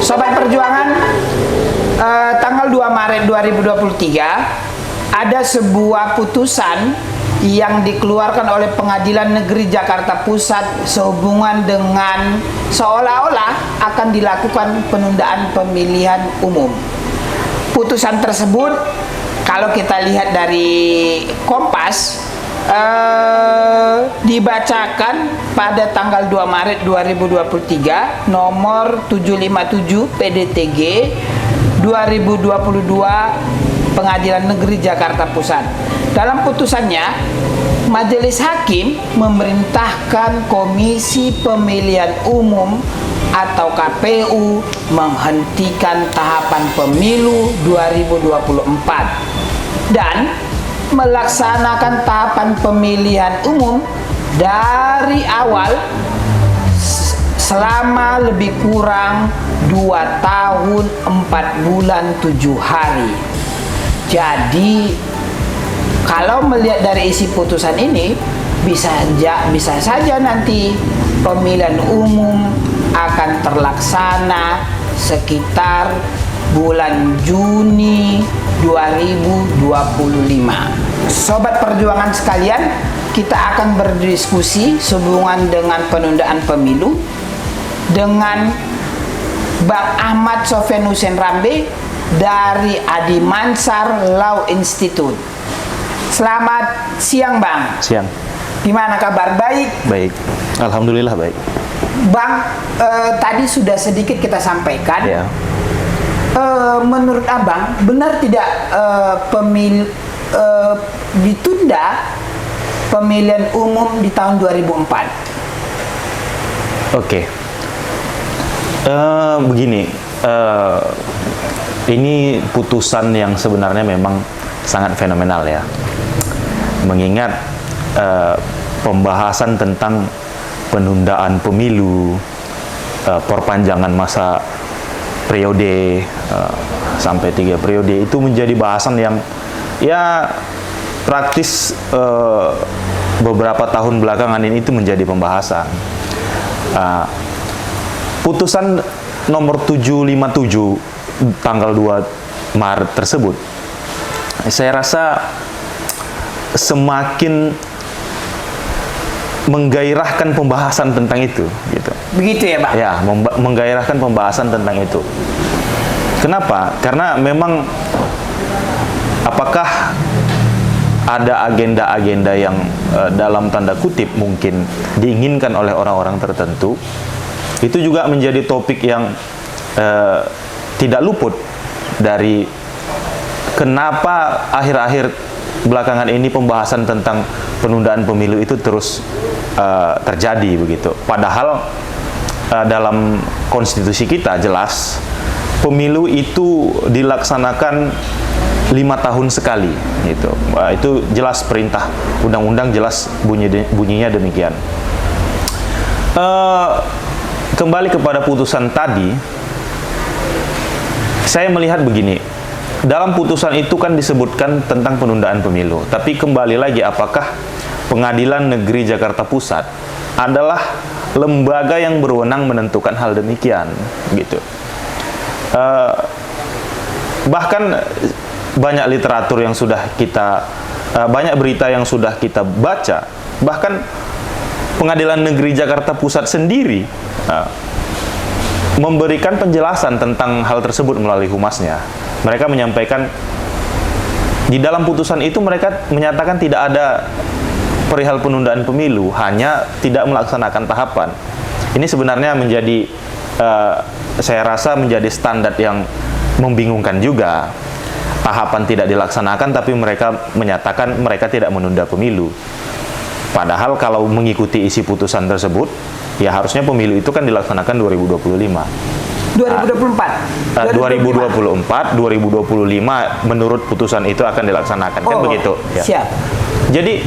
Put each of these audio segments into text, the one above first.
Sobat Perjuangan, tanggal 2 Maret 2023 ada sebuah putusan yang dikeluarkan oleh Pengadilan Negeri Jakarta Pusat sehubungan dengan seolah-olah akan dilakukan penundaan pemilihan umum. Putusan tersebut kalau kita lihat dari Kompas dibacakan pada tanggal 2 Maret 2023 nomor 757 PDTG 2022 Pengadilan Negeri Jakarta Pusat. Dalam putusannya, Majelis Hakim memerintahkan Komisi Pemilihan Umum atau KPU menghentikan tahapan pemilu 2024 dan melaksanakan tahapan pemilihan umum dari awal selama lebih kurang 2 tahun 4 bulan 7 hari. Jadi kalau melihat dari isi putusan ini, bisa saja nanti pemilihan umum akan terlaksana sekitar bulan Juni 2025. Sobat Perjuangan sekalian, kita akan berdiskusi sehubungan dengan penundaan pemilu dengan Bang Ahmad Sofyan Hussein Rambe dari Adi Mansar Law Institute. Selamat siang, Bang. Siang. Gimana kabar? Baik? Baik. Alhamdulillah baik. Bang, tadi sudah sedikit kita sampaikan. Ya. Menurut Abang, benar tidak ditunda pemilihan umum di tahun 2004? Oke. Begini, ini putusan yang sebenarnya memang sangat fenomenal ya. Mengingat pembahasan tentang penundaan pemilu, perpanjangan masa periode sampai 3 periode itu menjadi bahasan yang ya praktis beberapa tahun belakangan ini itu menjadi pembahasan. Putusan nomor 757 tanggal 2 Maret tersebut, saya rasa semakin menggairahkan pembahasan tentang itu, gitu. Begitu ya, Bang? Ya, menggairahkan pembahasan tentang itu. Kenapa? Karena memang apakah ada agenda-agenda yang dalam tanda kutip mungkin diinginkan oleh orang-orang tertentu, itu juga menjadi topik yang tidak luput dari kenapa akhir-akhir belakangan ini pembahasan tentang penundaan pemilu itu terus terjadi begitu. Padahal dalam konstitusi kita jelas pemilu itu dilaksanakan 5 tahun sekali gitu. Itu jelas perintah undang-undang, jelas bunyinya demikian. Kembali kepada putusan tadi, saya melihat begini. Dalam putusan itu kan disebutkan tentang penundaan pemilu, tapi kembali lagi, apakah Pengadilan Negeri Jakarta Pusat adalah lembaga yang berwenang menentukan hal demikian, gitu. Bahkan banyak literatur yang sudah kita, banyak berita yang sudah kita baca, bahkan Pengadilan Negeri Jakarta Pusat sendiri memberikan penjelasan tentang hal tersebut melalui humasnya. Mereka menyampaikan di dalam putusan itu, mereka menyatakan tidak ada perihal penundaan pemilu, hanya tidak melaksanakan tahapan. Ini sebenarnya menjadi, saya rasa menjadi standar yang membingungkan juga. Tahapan tidak dilaksanakan, tapi mereka menyatakan mereka tidak menunda pemilu. Padahal kalau mengikuti isi putusan tersebut, ya harusnya pemilu itu kan dilaksanakan 2025. 2024? 2024, 2025 menurut putusan itu akan dilaksanakan, kan begitu ya. Siap. Jadi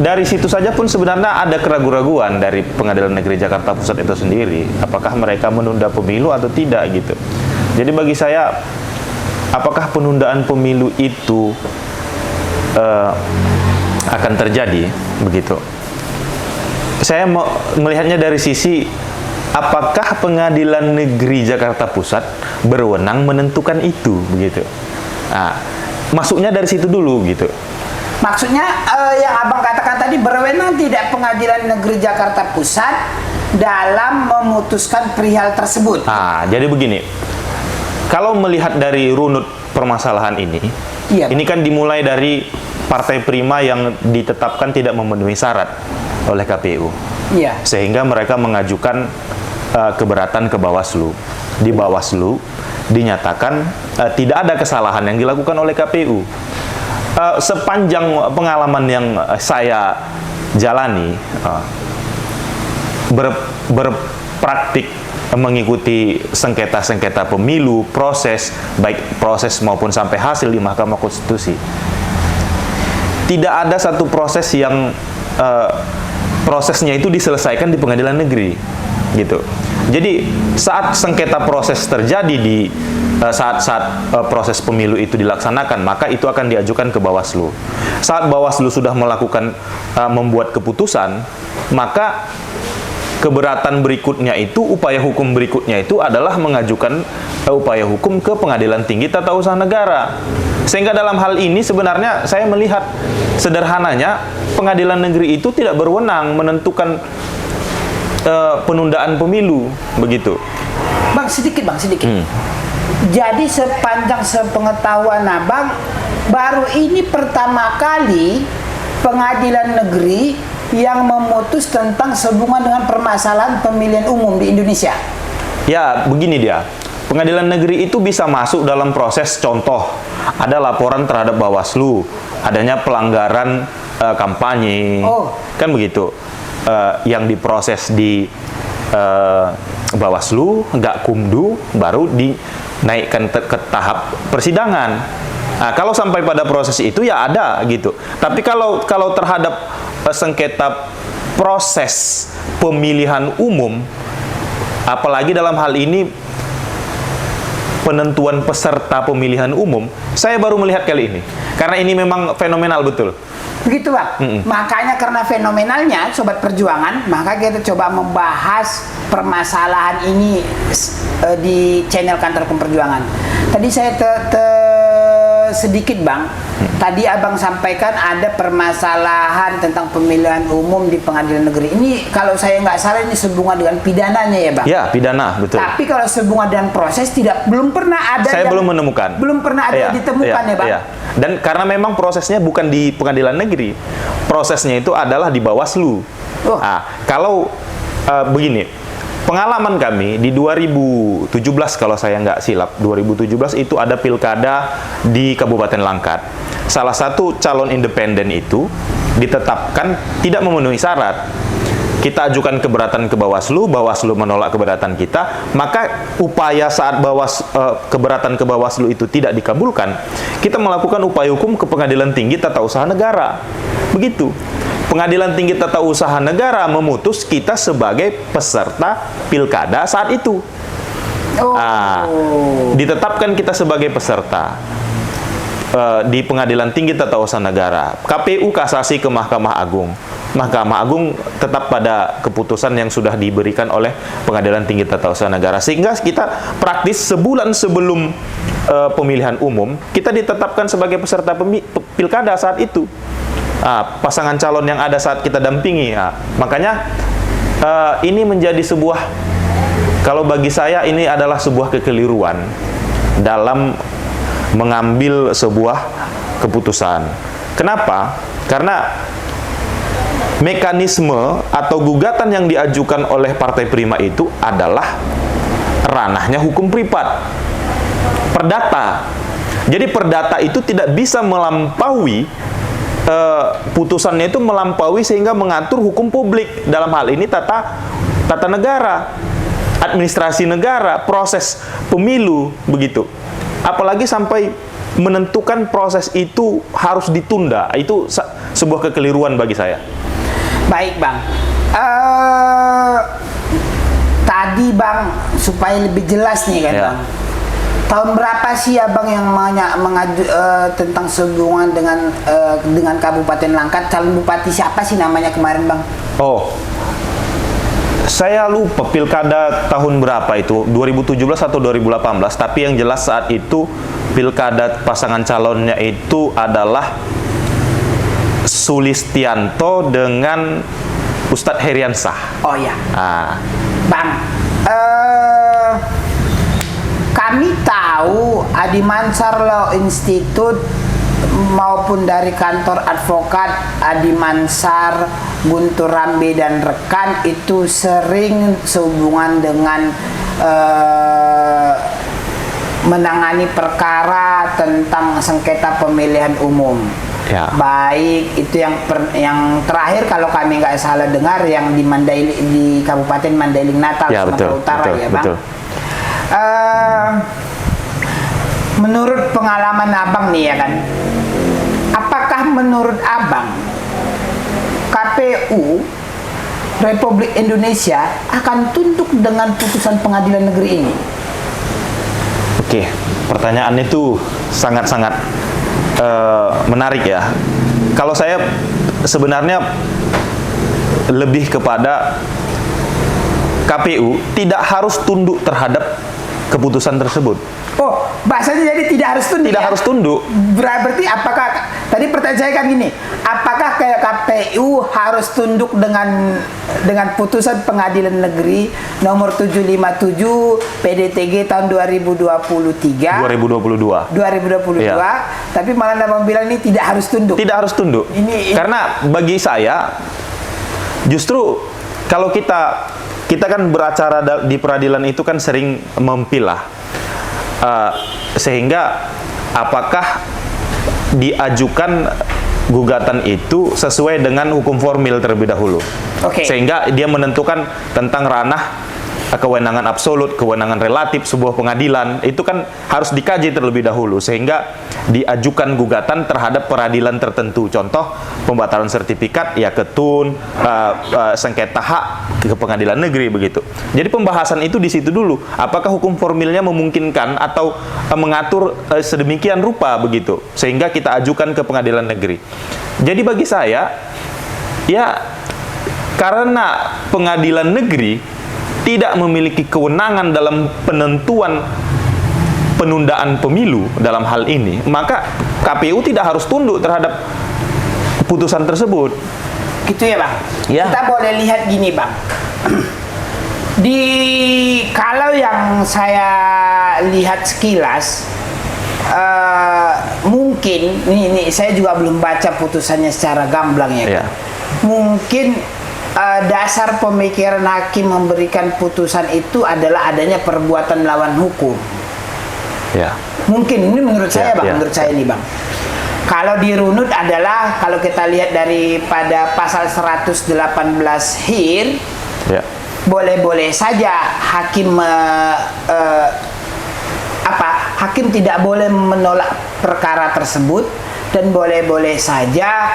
dari situ saja pun sebenarnya ada keraguan-raguan dari Pengadilan Negeri Jakarta Pusat itu sendiri, apakah mereka menunda pemilu atau tidak gitu. Jadi bagi saya, apakah penundaan pemilu itu akan terjadi begitu? Saya melihatnya dari sisi apakah Pengadilan Negeri Jakarta Pusat berwenang menentukan itu, begitu? Nah, masuknya dari situ dulu, gitu. Maksudnya yang abang katakan tadi, berwenang tidak Pengadilan Negeri Jakarta Pusat dalam memutuskan perihal tersebut? Nah, jadi begini, kalau melihat dari runut permasalahan ini, iya, ini kan dimulai dari Partai Prima yang ditetapkan tidak memenuhi syarat oleh KPU, iya, sehingga mereka mengajukan keberatan ke Bawaslu. Di Bawaslu dinyatakan tidak ada kesalahan yang dilakukan oleh KPU. Sepanjang pengalaman yang saya jalani, berpraktik mengikuti sengketa-sengketa pemilu, baik proses maupun sampai hasil di Mahkamah Konstitusi, tidak ada satu proses yang prosesnya itu diselesaikan di pengadilan negeri, gitu. Jadi saat sengketa proses terjadi di saat proses pemilu itu dilaksanakan, maka itu akan diajukan ke Bawaslu. Saat Bawaslu sudah melakukan membuat keputusan, maka keberatan berikutnya itu, upaya hukum berikutnya itu adalah mengajukan upaya hukum ke Pengadilan Tinggi Tata Usaha Negara. Sehingga dalam hal ini sebenarnya saya melihat sederhananya Pengadilan Negeri itu tidak berwenang menentukan penundaan pemilu, begitu. Bang, sedikit. Jadi sepanjang sepengetahuan abang, baru ini pertama kali Pengadilan Negeri yang memutus tentang sehubungan dengan permasalahan pemilihan umum di Indonesia. Ya, begini dia. Pengadilan Negeri itu bisa masuk dalam proses, contoh, ada laporan terhadap Bawaslu, adanya pelanggaran kampanye, kan begitu. Yang diproses di Bawaslu, nggak kumdu, baru dinaikkan ke tahap persidangan. Nah, kalau sampai pada proses itu ya ada, gitu. Tapi kalau terhadap sengketa proses pemilihan umum, apalagi dalam hal ini penentuan peserta pemilihan umum, saya baru melihat kali ini. Karena ini memang fenomenal betul. Begitu, Bang. Makanya karena fenomenalnya, Sobat Perjuangan, maka kita coba membahas permasalahan ini di channel Kantor Hukum Perjuangan. Tadi saya sedikit, Bang. Tadi abang sampaikan ada permasalahan tentang pemilihan umum di Pengadilan Negeri. Ini kalau saya nggak salah ini sehubungan dengan pidananya ya, Bang? Ya, pidana, betul. Tapi kalau sehubungan dengan proses belum pernah ada. Saya belum menemukan. Belum pernah ada ditemukan ya, Bang? Iya. Dan karena memang prosesnya bukan di Pengadilan Negeri, prosesnya itu adalah di Bawaslu. Nah, kalau begini, pengalaman kami di 2017 kalau saya nggak silap, 2017 itu ada pilkada di Kabupaten Langkat. Salah satu calon independen itu ditetapkan tidak memenuhi syarat. Kita ajukan keberatan ke Bawaslu, Bawaslu menolak keberatan kita, maka upaya saat keberatan ke Bawaslu itu tidak dikabulkan, kita melakukan upaya hukum ke Pengadilan Tinggi Tata Usaha Negara. Begitu. Pengadilan Tinggi Tata Usaha Negara memutus kita sebagai peserta pilkada saat itu. Ditetapkan kita sebagai peserta di Pengadilan Tinggi Tata Usaha Negara. KPU kasasi ke Mahkamah Agung. Mahkamah Agung tetap pada keputusan yang sudah diberikan oleh Pengadilan Tinggi Tata Usaha Negara. Sehingga kita praktis sebulan sebelum pemilihan umum, kita ditetapkan sebagai peserta pilkada saat itu. Pasangan calon yang ada saat kita dampingi. Makanya ini menjadi sebuah, kalau bagi saya ini adalah sebuah kekeliruan dalam mengambil sebuah keputusan. Kenapa? Karena mekanisme atau gugatan yang diajukan oleh Partai Prima itu adalah ranahnya hukum privat, perdata. Jadi perdata itu tidak bisa melampaui putusannya itu melampaui sehingga mengatur hukum publik, dalam hal ini tata negara, administrasi negara, proses pemilu, begitu. Apalagi sampai menentukan proses itu harus ditunda, itu sebuah kekeliruan bagi saya. Baik, Bang. Tadi, Bang, supaya lebih jelas nih kan, Bang. Tahun berapa sih abang yang mengaju tentang sehubungan dengan Kabupaten Langkat? Calon bupati siapa sih namanya kemarin, Bang? Saya lupa pilkada tahun berapa itu, 2017 atau 2018, tapi yang jelas saat itu pilkada pasangan calonnya itu adalah Sulistianto dengan Ustadz Heriansah. Oh ya, Ah, Bang, kami tahu Adi Mansar Law Institute maupun dari kantor advokat Adi Mansar, Guntur Rambe dan rekan itu sering sehubungan dengan menangani perkara tentang sengketa pemilihan umum. Ya. Baik itu yang terakhir kalau kami nggak salah dengar yang di di Kabupaten Mandailing Natal, ya, Sumatera betul, Utara, betul, ya Bang. betul. Menurut pengalaman Abang nih ya kan, apakah menurut Abang KPU Republik Indonesia akan tunduk dengan putusan pengadilan negeri ini? Oke, pertanyaan itu sangat-sangat menarik ya. Kalau saya sebenarnya lebih kepada KPU tidak harus tunduk terhadap keputusan tersebut. Oh, bahasanya jadi tidak harus tunduk. Tidak ya? harus tunduk. Berarti apakah tadi pertanyaan saya kan gini, apakah kayak KPU harus tunduk dengan putusan Pengadilan Negeri nomor 757 PDTG tahun 2023 2022 Ya. tapi malah Abang bilang ini tidak harus tunduk. Tidak harus tunduk. Karena bagi saya justru kalau kita kan beracara di peradilan itu kan sering mempilah. Sehingga apakah diajukan gugatan itu sesuai dengan hukum formil terlebih dahulu. Sehingga dia menentukan tentang ranah kewenangan absolut, kewenangan relatif sebuah pengadilan, itu kan harus dikaji terlebih dahulu sehingga diajukan gugatan terhadap peradilan tertentu. Contoh pembatalan sertifikat ya ketun, sengketa hak ke pengadilan negeri begitu. Jadi pembahasan itu di situ dulu. Apakah hukum formilnya memungkinkan atau mengatur sedemikian rupa begitu sehingga kita ajukan ke pengadilan negeri. Jadi bagi saya ya karena pengadilan negeri tidak memiliki kewenangan dalam penentuan penundaan pemilu dalam hal ini, maka KPU tidak harus tunduk terhadap putusan tersebut. Gitu ya, Bang? Ya. Kita boleh lihat gini, Bang. Kalau yang saya lihat sekilas, mungkin ini saya juga belum baca putusannya secara gamblang ya. Ya. Mungkin dasar pemikiran hakim memberikan putusan itu adalah adanya perbuatan melawan hukum. Ya. Mungkin ini menurut saya, Bang, menurut saya ini, Bang. Kalau dirunut adalah kalau kita lihat daripada pasal 118 HIR, Ya. boleh-boleh saja hakim hakim tidak boleh menolak perkara tersebut dan boleh-boleh saja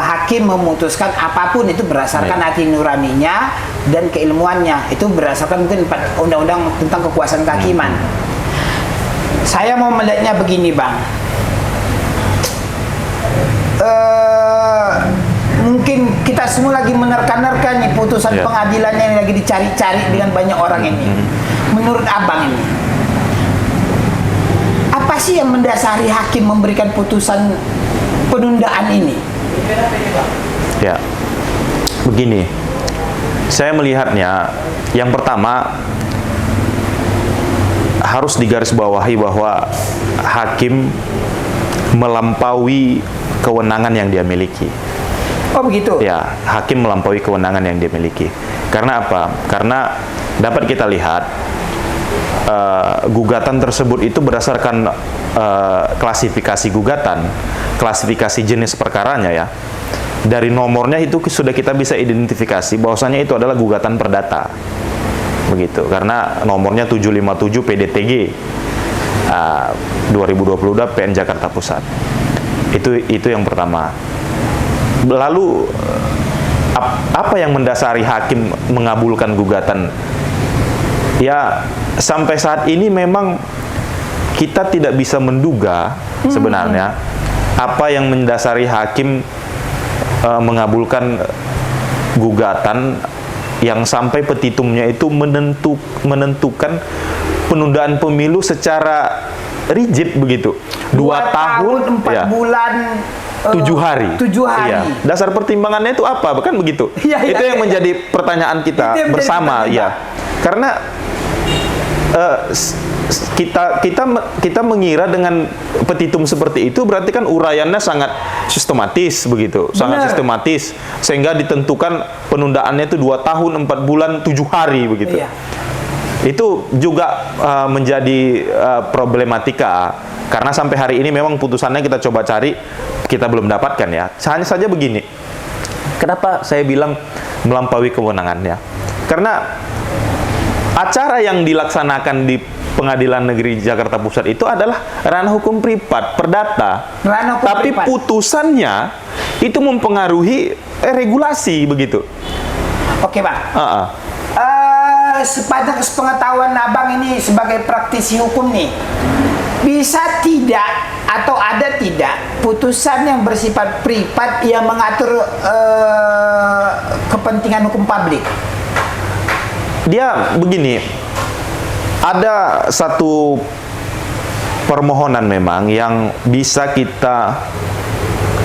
hakim memutuskan apapun itu berdasarkan hati nuraninya dan keilmuannya, itu berdasarkan mungkin undang-undang tentang kekuasaan kehakiman. Saya mau melihatnya begini, Bang. Mungkin kita semua lagi menerka-nerka nih putusan pengadilan yang lagi dicari-cari dengan banyak orang ini. Menurut Abang ini, apa sih yang mendasari hakim memberikan putusan penundaan ini? Ya, begini, saya melihatnya yang pertama harus digarisbawahi bahwa hakim melampaui kewenangan yang dia miliki. Oh begitu? Ya, hakim melampaui kewenangan yang dia miliki. Karena apa? Karena dapat kita lihat gugatan tersebut itu berdasarkan klasifikasi gugatan, klasifikasi jenis perkaranya ya. Dari nomornya itu sudah kita bisa identifikasi bahwasanya itu adalah gugatan perdata. Begitu. Karena nomornya 757 PDTG 2022 PN Jakarta Pusat. Itu yang pertama. Lalu apa yang mendasari hakim mengabulkan gugatan? Ya, sampai saat ini memang kita tidak bisa menduga sebenarnya apa yang mendasari hakim mengabulkan gugatan yang sampai petitumnya itu menentukan penundaan pemilu secara rigid begitu. 2 tahun 4 ya, bulan 7 hari. 7 hari. Iya. Dasar pertimbangannya itu apa? Bukan begitu. Iya, iya, itu yang iya. menjadi pertanyaan Itu kita yang menjadi bersama ya. Karena kita mengira dengan petitum seperti itu berarti kan uraiannya sangat sistematis begitu, sangat Benar. sistematis sehingga ditentukan penundaannya itu 2 tahun 4 bulan 7 hari begitu. Iya. Itu juga menjadi problematika karena sampai hari ini memang putusannya kita coba cari, kita belum dapatkan ya. Hanya saja begini, kenapa saya bilang melampaui kewenangannya? Karena acara yang dilaksanakan di Pengadilan Negeri Jakarta Pusat itu adalah ranah hukum privat, perdata. Ranah hukum Tapi privat. putusannya itu mempengaruhi regulasi begitu. Oke, Bang. Sepanjang sepengetahuan Abang ini sebagai praktisi hukum nih, bisa tidak atau ada tidak putusan yang bersifat privat yang mengatur kepentingan hukum publik? Dia begini, ada satu permohonan memang yang bisa kita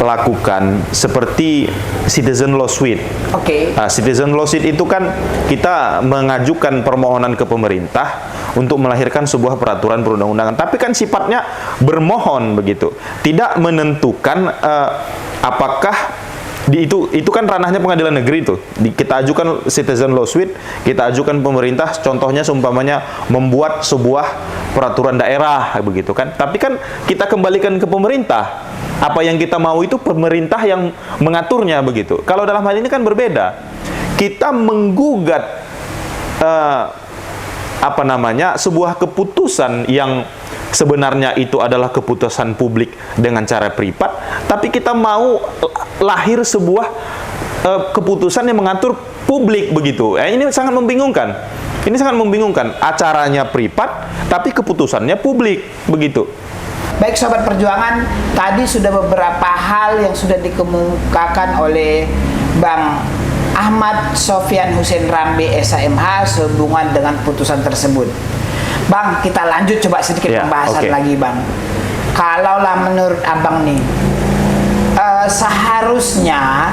lakukan seperti citizen law suite. Oke. Citizen law suite itu kan kita mengajukan permohonan ke pemerintah untuk melahirkan sebuah peraturan perundang-undangan, tapi kan sifatnya bermohon begitu, tidak menentukan apakah itu kan ranahnya pengadilan negeri itu. Kita ajukan citizen law suite, kita ajukan pemerintah, contohnya seumpamanya membuat sebuah peraturan daerah begitu kan. Tapi kan kita kembalikan ke pemerintah. Apa yang kita mau itu pemerintah yang mengaturnya begitu. Kalau dalam hal ini kan berbeda. Kita menggugat sebuah keputusan yang sebenarnya itu adalah keputusan publik dengan cara privat, tapi kita mau lahir sebuah keputusan yang mengatur publik begitu. Ini sangat membingungkan. Ini sangat membingungkan. Acaranya privat, tapi keputusannya publik begitu. Baik Sobat Perjuangan, tadi sudah beberapa hal yang sudah dikemukakan oleh Bang Ahmad Sofyan Hussein Rambe SHMH sehubungan dengan putusan tersebut. Bang, kita lanjut coba sedikit pembahasan lagi, Bang. Kalaulah menurut Abang nih, seharusnya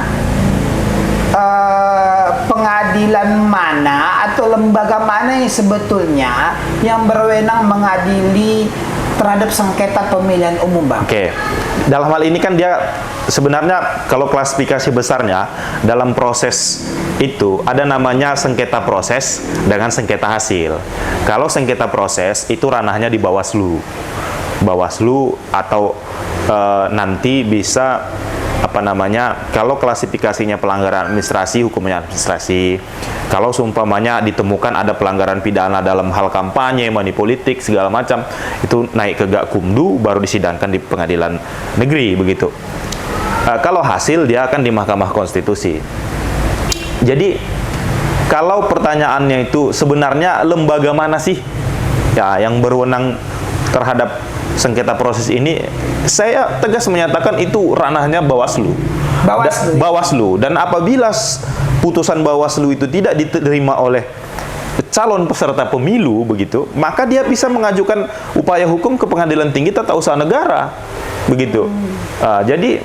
pengadilan mana atau lembaga mana yang sebetulnya yang berwenang mengadili terhadap sengketa pemilihan umum, Bang? Oke. Dalam hal ini kan dia sebenarnya kalau klasifikasi besarnya dalam proses itu ada namanya sengketa proses dengan sengketa hasil. Kalau sengketa proses itu ranahnya di Bawaslu. Bawaslu atau nanti bisa kalau klasifikasinya pelanggaran administrasi, hukumnya administrasi. Kalau seumpamanya ditemukan ada pelanggaran pidana dalam hal kampanye, money politik, segala macam, itu naik ke Gakumdu, baru disidangkan di pengadilan negeri, begitu. Kalau hasil, dia akan di Mahkamah Konstitusi. Jadi, kalau pertanyaannya itu sebenarnya lembaga mana sih ya yang berwenang terhadap sengketa proses ini, saya tegas menyatakan itu ranahnya Bawaslu. Bawaslu. Dan apabila putusan Bawaslu itu tidak diterima oleh calon peserta pemilu begitu, maka dia bisa mengajukan upaya hukum ke Pengadilan Tinggi Tata Usaha Negara begitu. Jadi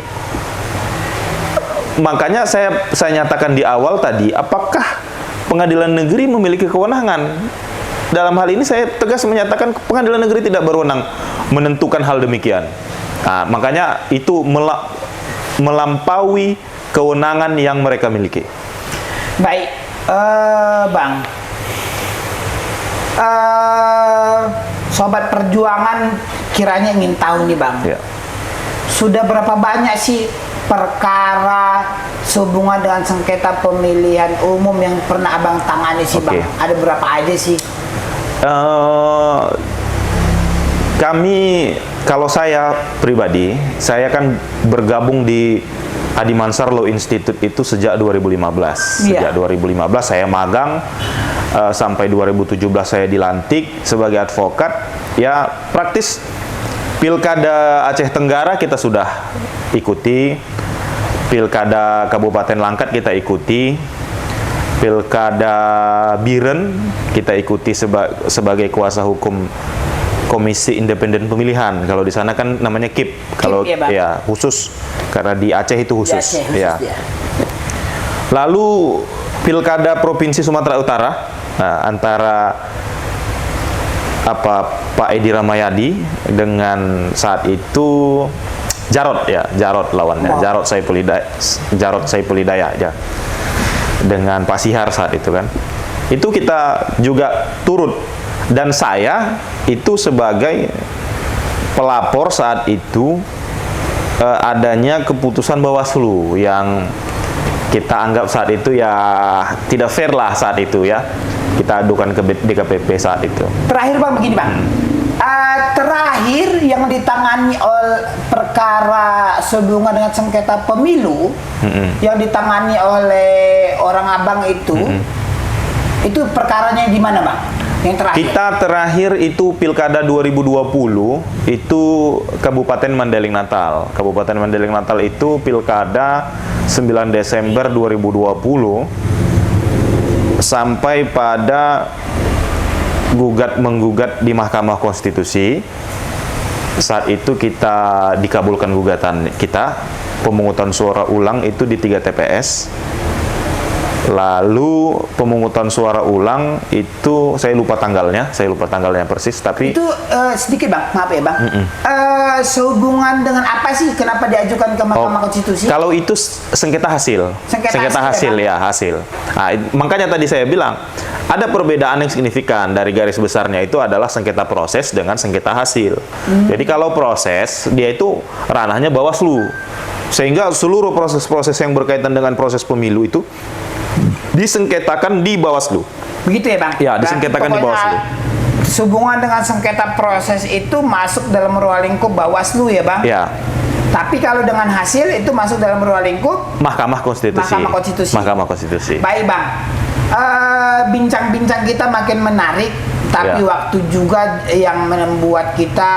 makanya saya nyatakan di awal tadi, apakah Pengadilan Negeri memiliki kewenangan? Dalam hal ini saya tegas menyatakan Pengadilan Negeri tidak berwenang menentukan hal demikian. Makanya itu melampaui kewenangan yang mereka miliki. Baik, Bang. Sobat Perjuangan kiranya ingin tahu nih, Bang. Ya. Sudah berapa banyak sih perkara sehubungan dengan sengketa pemilihan umum yang pernah Abang tangani sih, Bang? Ada berapa aja sih? Kalau saya pribadi, saya kan bergabung di Adi Mansar Law Institute itu sejak 2015. Sejak 2015 saya magang, sampai 2017 saya dilantik sebagai advokat. Ya, praktis Pilkada Aceh Tenggara kita sudah ikuti, Pilkada Kabupaten Langkat kita ikuti, Pilkada Biren kita ikuti sebagai kuasa hukum Komisi Independen Pemilihan. Kalau di sana kan namanya KIP. Kalau KIP, ya, Bang? ya khusus karena di Aceh itu khusus. Aceh, Ya. ya. Lalu Pilkada Provinsi Sumatera Utara antara Pak Edi Ramayadi dengan saat itu Jarod lawannya, Jarod Saiful Hidayat ya, dengan Pak Sihar saat itu kan. Itu kita juga turut, dan saya itu sebagai pelapor saat itu adanya keputusan Bawaslu yang kita anggap saat itu ya tidak fair lah saat itu ya. Kita adukan ke DKPP saat itu. Terakhir Bang, begini Bang. Terakhir yang ditangani oleh perkara sehubungan dengan sengketa pemilu yang ditangani oleh orang Abang itu perkaranya di mana Bang? Yang terakhir. Kita terakhir itu Pilkada 2020 itu Kabupaten Mandailing Natal. Kabupaten Mandailing Natal itu Pilkada 9 Desember 2020 sampai pada menggugat di Mahkamah Konstitusi. Saat itu kita dikabulkan gugatan kita, pemungutan suara ulang itu di 3 TPS. Lalu pemungutan suara ulang itu saya lupa tanggalnya persis, tapi itu sedikit Bang, maaf ya Bang. Sehubungan dengan apa sih? Kenapa diajukan ke Mahkamah Konstitusi? Kalau itu sengketa hasil. Sengketa hasil ya, hasil. Nah, makanya tadi saya bilang ada perbedaan yang signifikan dari garis besarnya itu adalah sengketa proses dengan sengketa hasil. Jadi kalau proses dia itu ranahnya Bawaslu. Sehingga seluruh proses-proses yang berkaitan dengan proses pemilu itu disengketakan di Bawaslu. Begitu ya Bang? Ya, disengketakan di Bawaslu. Sehubungan dengan sengketa proses itu masuk dalam ruang lingkup Bawaslu ya Bang? Ya. Tapi kalau dengan hasil itu masuk dalam ruang lingkup Mahkamah Konstitusi. Mahkamah Konstitusi. Baik Bang. Bincang-bincang kita makin menarik, tapi waktu juga yang membuat kita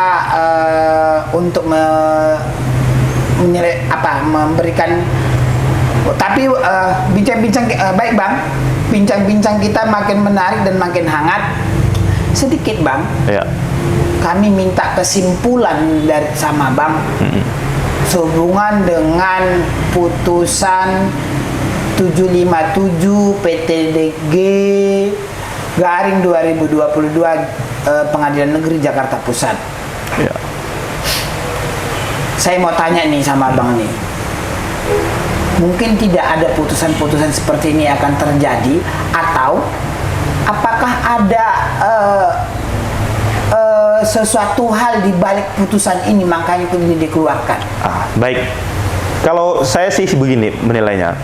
untuk memberikan. Tapi bincang-bincang baik Bang, bincang-bincang kita makin menarik dan makin hangat. Sedikit Bang, kami minta kesimpulan dari sama Bang sehubungan dengan putusan 757 PTDG garing 2022 Pengadilan Negeri Jakarta Pusat. Saya mau tanya nih sama Bang nih, mungkin tidak ada putusan-putusan seperti ini akan terjadi, atau apakah ada sesuatu hal di balik putusan ini makanya ini dikeluarkan? Baik, kalau saya sih begini menilainya,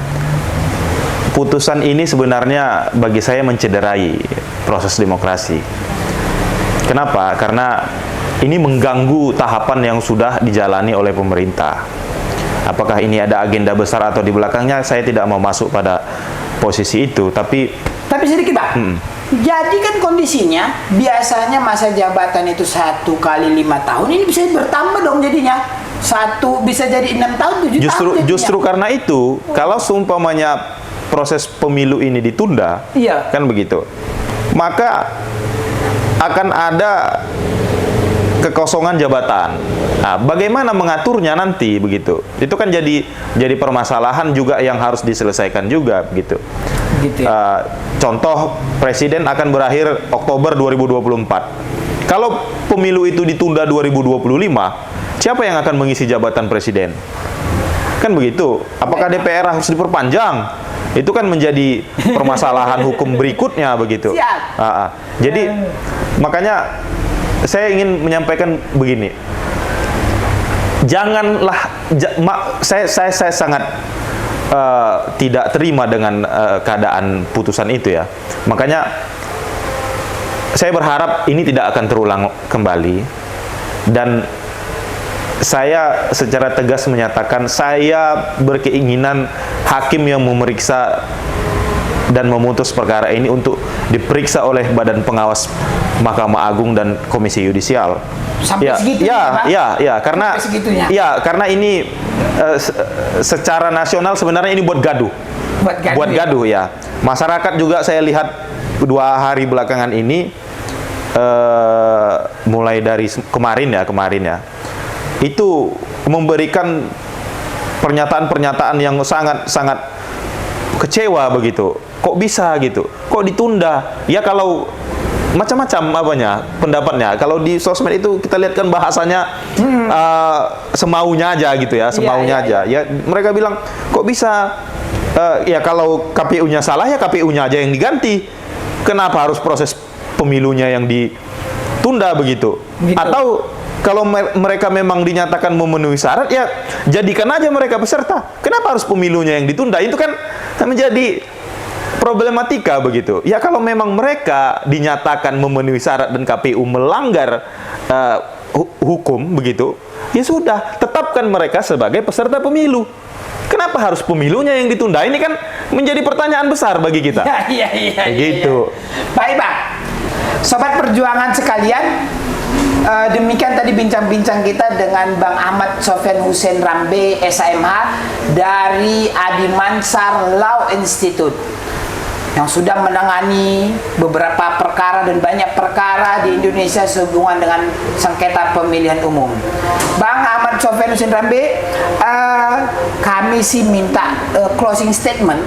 putusan ini sebenarnya bagi saya mencederai proses demokrasi. Kenapa? Karena ini mengganggu tahapan yang sudah dijalani oleh pemerintah. Apakah ini ada agenda besar atau di belakangnya, saya tidak mau masuk pada posisi itu, tapi sedikit Bang. Jadi kan kondisinya biasanya masa jabatan itu 1 kali 5 tahun, ini bisa bertambah dong jadinya. Bisa jadi 6 tahun, 7 tahun. Justru karena itu, kalau seumpamanya proses pemilu ini ditunda, kan begitu, maka akan ada kekosongan jabatan. Nah, bagaimana mengaturnya nanti begitu? Itu kan jadi permasalahan juga yang harus diselesaikan juga begitu. Contoh, presiden akan berakhir Oktober 2024. Kalau pemilu itu ditunda 2025, siapa yang akan mengisi jabatan presiden? Kan begitu. Apakah DPR harus diperpanjang? Itu kan menjadi permasalahan hukum berikutnya begitu. Jadi makanya saya ingin menyampaikan begini, janganlah, saya sangat tidak terima dengan keadaan putusan itu ya. Makanya saya berharap ini tidak akan terulang kembali, dan saya secara tegas menyatakan saya berkeinginan hakim yang memeriksa dan memutus perkara ini untuk diperiksa oleh Badan Pengawas Mahkamah Agung dan Komisi Yudisial. Sampai segitunya, karena ini secara nasional sebenarnya ini buat gaduh. Buat gaduh ya. Masyarakat juga saya lihat 2 hari belakangan ini, mulai dari kemarin ya, itu memberikan pernyataan-pernyataan yang sangat kecewa begitu. Kok bisa gitu? Kok ditunda? Ya kalau macam-macam pendapatnya. Kalau di sosmed itu kita lihat kan bahasanya semaunya aja gitu ya, semaunya aja. Ya mereka bilang kok bisa? Ya kalau KPU-nya salah ya KPU-nya aja yang diganti. Kenapa harus proses pemilunya yang ditunda begitu? Atau kalau mereka memang dinyatakan memenuhi syarat, ya jadikan aja mereka peserta. Kenapa harus pemilunya yang ditunda? Itu kan menjadi problematika begitu. Ya kalau memang mereka dinyatakan memenuhi syarat dan KPU melanggar hukum begitu, ya sudah, tetapkan mereka sebagai peserta pemilu. Kenapa harus pemilunya yang ditunda? Ini kan menjadi pertanyaan besar bagi kita. Iya. Gitu. Baik, Bang. Sobat perjuangan sekalian, demikian tadi bincang-bincang kita dengan Bang Ahmad Sofyan Hussein Rambe, SMH dari Adimansar Law Institute, yang sudah menangani beberapa perkara dan banyak perkara di Indonesia sehubungan dengan sengketa pemilihan umum. Bang Ahmad Sofyan Hussein Rambe, kami sih minta closing statement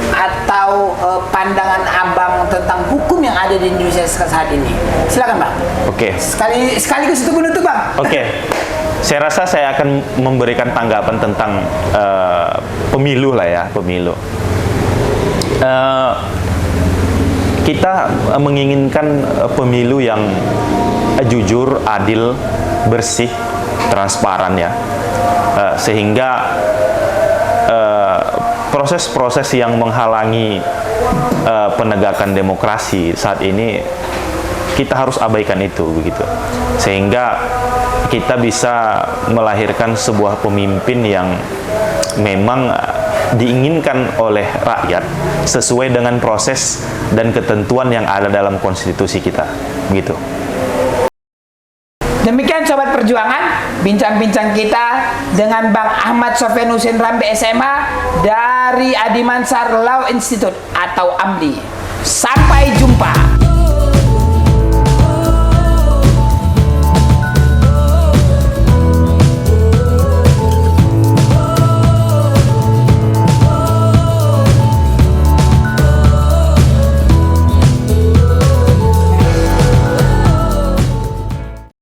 atau pandangan Abang tentang hukum yang ada di Indonesia saat ini. Silakan, Bang. Oke. Sekaligus itu menutup, Bang. Oke. Saya rasa saya akan memberikan tanggapan tentang pemilu lah ya, pemilu. Kita menginginkan pemilu yang jujur, adil, bersih, transparan ya, sehingga proses-proses yang menghalangi penegakan demokrasi saat ini kita harus abaikan itu begitu, sehingga kita bisa melahirkan sebuah pemimpin yang memang diinginkan oleh rakyat sesuai dengan proses dan ketentuan yang ada dalam konstitusi kita, gitu. Demikian Sobat Perjuangan, bincang-bincang kita dengan Bang Ahmad Sofyan Hussein Rambe SMH dari Adimansar Law Institute atau AMLI. Sampai jumpa.